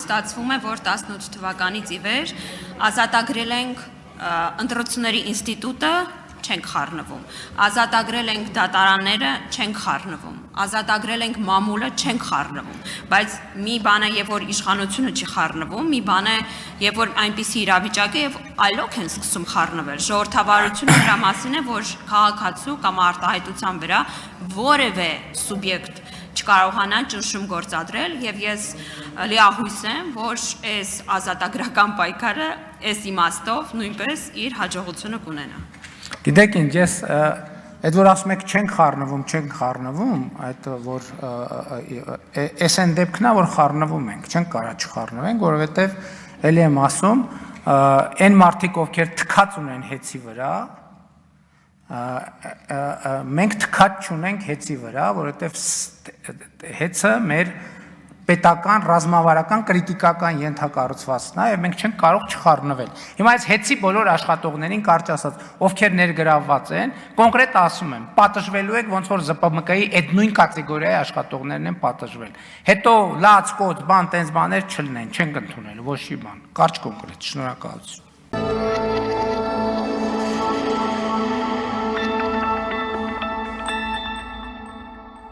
ստացվում է, որ 18 թվականից ի վեր ազատագրել ենք ընտրությունների ինստիտուտը, չենք խառնվում, ազատագրել ենք դատարանները, չենք խառնվում, ազատագրել ենք մամուլը, չենք խառնվում, բայց մի բան է, երբ որ իշխանությունը չի խառնվում, մի բան է, երբ որ այնպիսի իրավիճակ է եւ այլոք են սկսում խառնվել, ժողովրդավարությունը նրա մասին է, որ քաղաքացու կամ արտահայտության վրա որևէ սուբյեկտ չկարողանա ճնշում գործադրել եւ ես լիահույս եմ, որ այս ազատագրական պայքարը այս իմաստով նույնպես իր հաջողությունը կունենա։ Գիտեք ինչ, ես այդ որ ասում եք չենք խառնվում, այդ որ այս այն դեպքն է, որ խառնվում ենք, չենք կարա չխառնվենք, որովհետեւ ելի եմ ասում, այն մարդիկ, ովքեր թքած ունեն հեծի վրա, մենք թքած չունենք հեծի վրա, որովհետև հեծը մեր պետական, ռազմավարական, կրիտիկական ենթակառուցվածքն է եւ մենք չենք կարող չխառնվել։ Հիմա այս հեծի բոլոր աշխատողներին կարճ ասած, ովքեր ներգրավված են, կոնկրետ ասում եմ, պատժվելու եք ոնց որ ԶՊՄԿ-ի այդ նույն կատեգորիայի աշխատողներն են պատժվել։ Հետո լաց, կոց, բան, տենց բաներ չլինեն, չենք ընդունել ոչ մի բան։ Կարճ կոնկրետ, շնորհակալություն։